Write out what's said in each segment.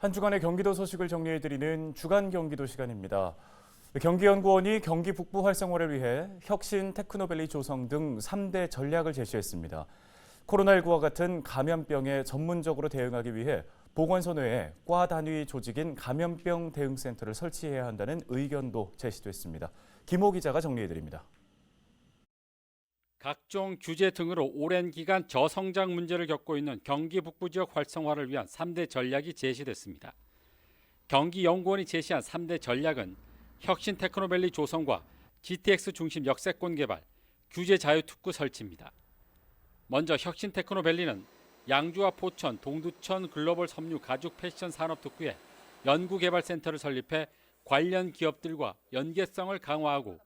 한 주간의 경기도 소식을 정리해드리는 주간 경기도 시간입니다. 경기연구원이 경기 북부 활성화를 위해 혁신, 테크노밸리 조성 등 3대 전략을 제시했습니다. 코로나19와 같은 감염병에 전문적으로 대응하기 위해 보건소 내에 과 단위 조직인 감염병 대응센터를 설치해야 한다는 의견도 제시됐습니다. 김호 기자가 정리해드립니다. 각종 규제 등으로 오랜 기간 저성장 문제를 겪고 있는 경기 북부 지역 활성화를 위한 3대 전략이 제시됐습니다. 경기연구원이 제시한 3대 전략은 혁신 테크노밸리 조성과 GTX 중심 역세권 개발, 규제 자유 특구 설치입니다. 먼저 혁신 테크노밸리는 양주와 포천, 동두천 글로벌 섬유 가죽 패션 산업 특구에 연구개발센터를 설립해 관련 기업들과 연계성을 강화하고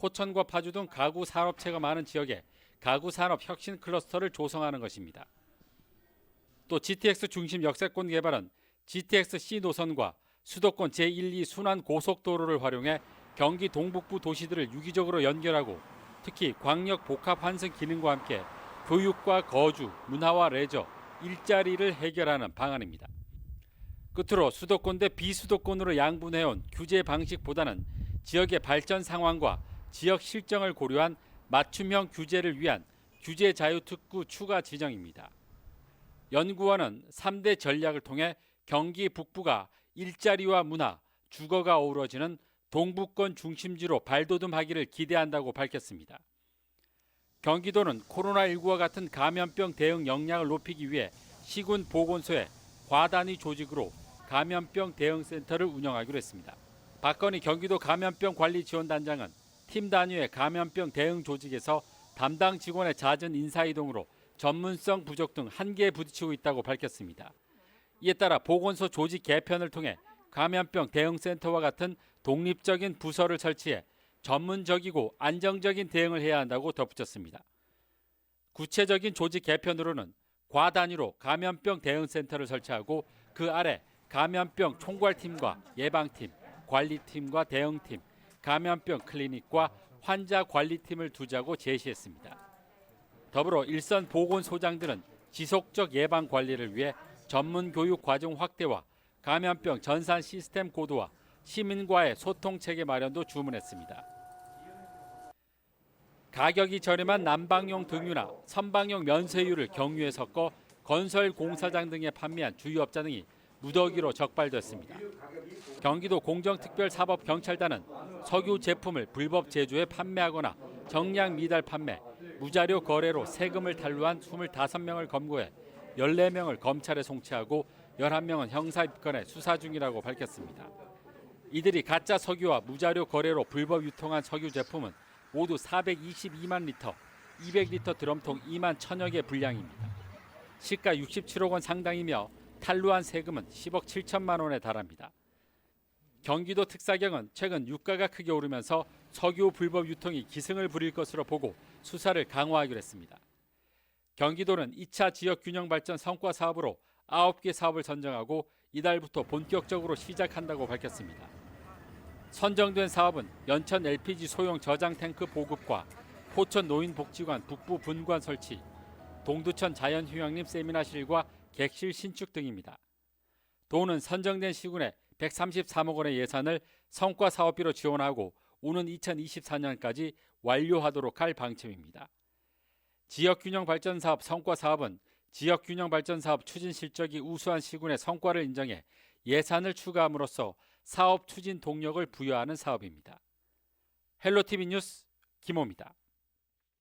포천과 파주 등 가구 산업체가 많은 지역에 가구 산업 혁신 클러스터를 조성하는 것입니다. 또 GTX 중심 역세권 개발은 GTX-C 노선과 수도권 제1, 2 순환 고속도로를 활용해 경기 동북부 도시들을 유기적으로 연결하고 특히 광역 복합 환승 기능과 함께 교육과 거주, 문화와 레저, 일자리를 해결하는 방안입니다. 끝으로 수도권 대 비수도권으로 양분해온 규제 방식보다는 지역의 발전 상황과 지역 실정을 고려한 맞춤형 규제를 위한 규제 자유 특구 추가 지정입니다. 연구원은 3대 전략을 통해 경기 북부가 일자리와 문화, 주거가 어우러지는 동북권 중심지로 발돋움하기를 기대한다고 밝혔습니다. 경기도는 코로나19와 같은 감염병 대응 역량을 높이기 위해 시군 보건소에 과단위 조직으로 감염병 대응센터를 운영하기로 했습니다. 박건희 경기도 감염병 관리 지원단장은 팀 단위의 감염병 대응 조직에서 담당 직원의 잦은 인사이동으로 전문성 부족 등 한계에 부딪히고 있다고 밝혔습니다. 이에 따라 보건소 조직 개편을 통해 감염병 대응센터와 같은 독립적인 부서를 설치해 전문적이고 안정적인 대응을 해야 한다고 덧붙였습니다. 구체적인 조직 개편으로는 과 단위로 감염병 대응센터를 설치하고 그 아래 감염병 총괄팀과 예방팀, 관리팀과 대응팀, 감염병 클리닉과 환자 관리팀을 두자고 제시했습니다. 더불어 일선 보건소장들은 지속적 예방 관리를 위해 전문 교육 과정 확대와 감염병 전산 시스템 고도화, 시민과의 소통 체계 마련도 주문했습니다. 가격이 저렴한 난방용 등유나 선방용 면세유를 경유에 섞어 건설 공사장 등에 판매한 주유업자 등이 무더기로 적발됐습니다. 경기도 공정특별사법경찰단은 석유 제품을 불법 제조해 판매하거나 정량 미달 판매, 무자료 거래로 세금을 탈루한 25명을 검거해 14명을 검찰에 송치하고 11명은 형사 입건해 수사 중이라고 밝혔습니다. 이들이 가짜 석유와 무자료 거래로 불법 유통한 석유 제품은 모두 422만 리터, 200리터 드럼통 2만 1000여 개 분량입니다. 시가 67억 원 상당이며 탈루한 세금은 10억 7천만 원에 달합니다. 경기도 특사경은 최근 유가가 크게 오르면서 석유 불법 유통이 기승을 부릴 것으로 보고 수사를 강화하기로 했습니다. 경기도는 2차 지역균형발전 성과 사업으로 9개 사업을 선정하고 이달부터 본격적으로 시작한다고 밝혔습니다. 선정된 사업은 연천 LPG 소형 저장 탱크 보급과 포천 노인복지관 북부 분관 설치, 동두천 자연휴양림 세미나실과 객실 신축 등입니다. 도는 선정된 시군에 133억 원의 예산을 성과 사업비로 지원하고 오는 2024년까지 완료하도록 할 방침입니다. 지역균형발전사업 성과사업은 지역균형발전사업 추진 실적이 우수한 시군의 성과를 인정해 예산을 추가함으로써 사업 추진 동력을 부여하는 사업입니다. 헬로티비 뉴스 김호입니다.